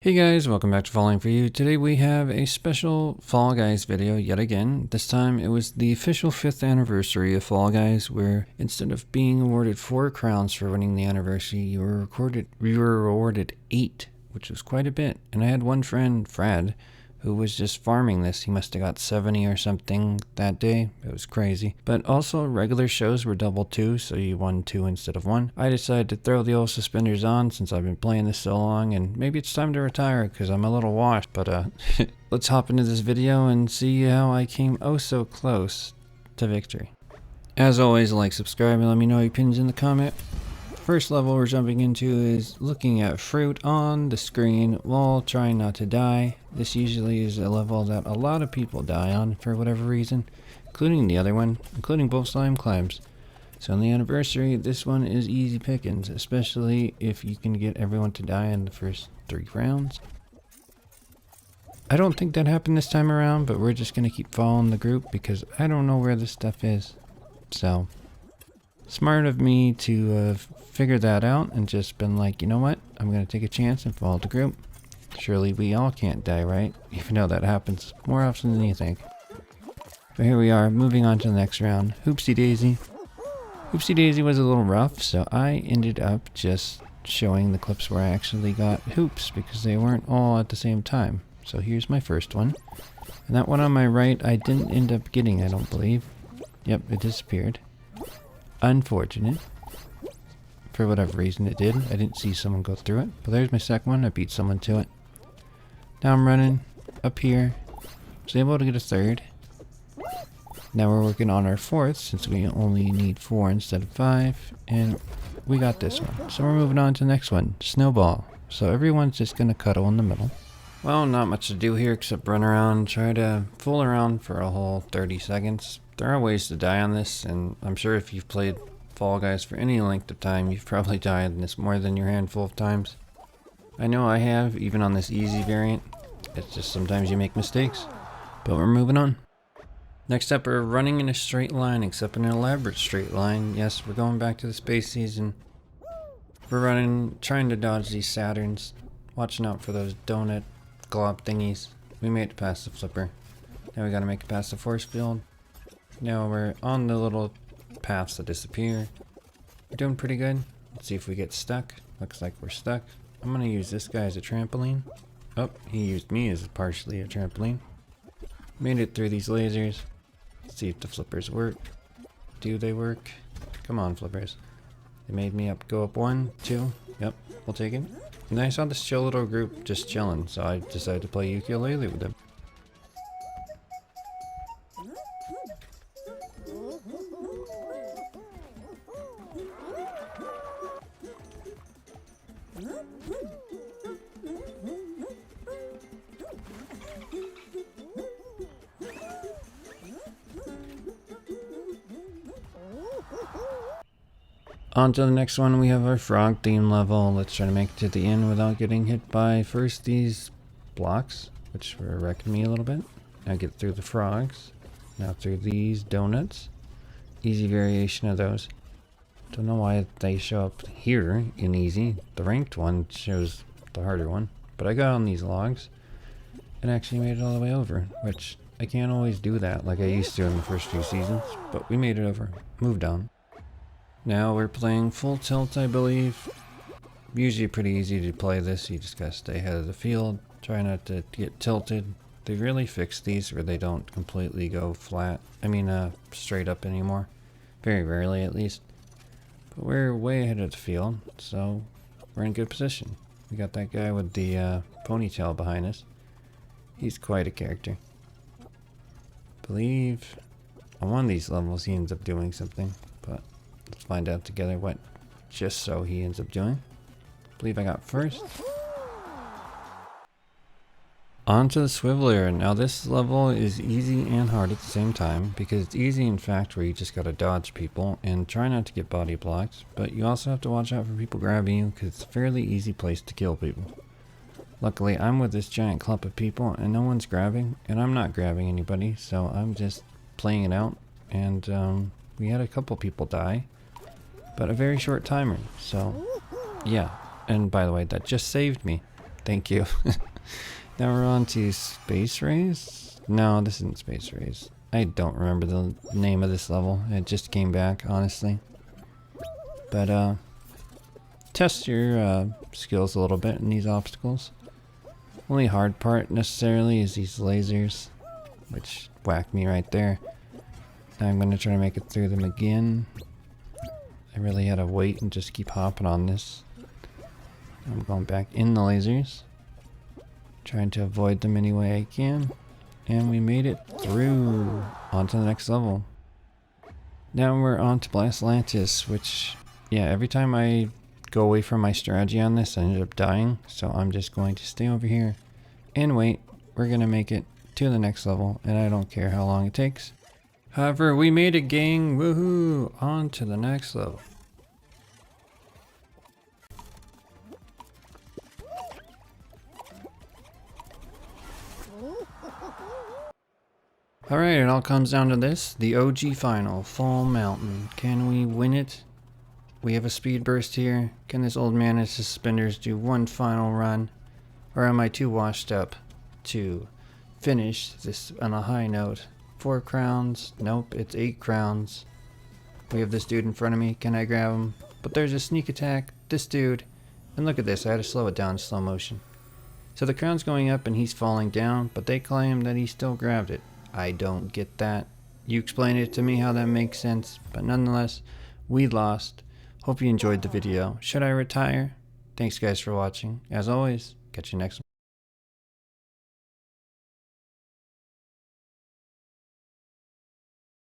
Hey guys, welcome back to Falling For You. Today we have a special Fall Guys video yet again. This time it was the official 5th anniversary of Fall Guys, where instead of being awarded 4 crowns for winning the anniversary, you were awarded 8, which was quite a bit. And I had one friend, Fred, who was just farming this. He must have got 70 or something that day. It was crazy. But also regular shows were double too, so you won 2 instead of 1. I decided to throw the old suspenders on since I've been playing this so long, and maybe it's time to retire because I'm a little washed. But let's hop into this video and see how I came oh so close to victory. As always, like, subscribe, and let me know your opinions in the comment. First level we're jumping into is looking at fruit on the screen while trying not to die. This usually is a level that a lot of people die on for whatever reason, including the other one, including both slime climbs. So on the anniversary, this one is easy pickings, especially if you can get everyone to die in the first 3 rounds. I don't think that happened this time around, but we're just going to keep following the group because I don't know where this stuff is. So smart of me to figure that out and just been like, you know what, I'm going to take a chance and follow the group. Surely we all can't die, right? Even though that happens more often than you think. But here we are, moving on to the next round. Hoopsie Daisy. Hoopsie Daisy was a little rough, so I ended up just showing the clips where I actually got hoops because they weren't all at the same time. So here's my first one. And that one on my right I didn't end up getting, I don't believe. Yep, it disappeared. Unfortunate. For whatever reason it did. I didn't see someone go through it. But there's my second one. I beat someone to it. Now I'm running up here. Was able to get a third. Now we're working on our 4th since we only need 4 instead of 5. And we got this one. So we're moving on to the next one. Snowball. So everyone's just going to cuddle in the middle. Well, not much to do here except run around, try to fool around for a whole 30 seconds. There are ways to die on this, and I'm sure if you've played Fall Guys for any length of time, you've probably died on this more than your handful of times. I know I have, even on this easy variant. It's just sometimes you make mistakes. But we're moving on. Next up, we're running in a straight line, except an elaborate straight line. Yes, we're going back to the space season. We're running, trying to dodge these Saturns, watching out for those donut glob thingies. We made it past the flipper. Now we gotta make it past the force field. Now we're on the little paths that disappear. We're doing pretty good. Let's see if we get stuck. Looks like we're stuck. I'm gonna use this guy as a trampoline. Oh, he used me as partially a trampoline. Made it through these lasers. Let's see if the flippers work. Do they work? Come on, flippers. They made me go up 1, 2. Yep, we'll take it. And I saw this chill little group just chilling, so I decided to play ukulele with them. On to the next one, we have our frog theme level. Let's try to make it to the end without getting hit by first these blocks, which were wrecking me a little bit. Now get through the frogs. Now through these donuts. Easy variation of those. Don't know why they show up here in easy. The ranked one shows the harder one. But I got on these logs and actually made it all the way over, which I can't always do that like I used to in the first few seasons. But we made it over. Moved on. Now we're playing full tilt, I believe. Usually pretty easy to play this. You just gotta stay ahead of the field. Try not to get tilted. They really fixed these where they don't completely go flat. Straight up anymore. Very rarely at least. But we're way ahead of the field, so we're in good position. We got that guy with the ponytail behind us. He's quite a character. Believe on one of these levels he ends up doing something, but let's find out together what just so he ends up doing. Believe I got first. On to the Swiveler. Now this level is easy and hard at the same time because it's easy in fact where you just gotta dodge people and try not to get body blocks, but you also have to watch out for people grabbing you because it's a fairly easy place to kill people. Luckily I'm with this giant clump of people and no one's grabbing, and I'm not grabbing anybody, so I'm just playing it out, and we had a couple people die. But a very short timer, so yeah. And by the way, that just saved me. Thank you. Now we're on to Space Race? No, this isn't Space Race. I don't remember the name of this level. It just came back, honestly. But, test your skills a little bit in these obstacles. Only hard part necessarily is these lasers, which whacked me right there. Now I'm going to try to make it through them again. I really had to wait and just keep hopping on this. I'm going back in the lasers, trying to avoid them any way I can. And we made it through. On to the next level. Now we're on to Blast Atlantis, which, yeah, every time I go away from my strategy on this, I ended up dying. So I'm just going to stay over here and wait. We're going to make it to the next level, and I don't care how long it takes. However, we made it, gang. Woohoo! On to the next level. Alright, it all comes down to this. The OG final, Fall Mountain. Can we win it? We have a speed burst here. Can this old man and Suspenders do one final run? Or am I too washed up to finish this on a high note? 4 crowns. Nope, it's 8 crowns. We have this dude in front of me. Can I grab him? But there's a sneak attack. This dude. And look at this. I had to slow it down in slow motion. So the crown's going up and he's falling down, but they claim that he still grabbed it. I don't get that. You explain it to me how that makes sense. But nonetheless, we lost. Hope you enjoyed the video. Should I retire? Thanks guys for watching. As always, catch you next one.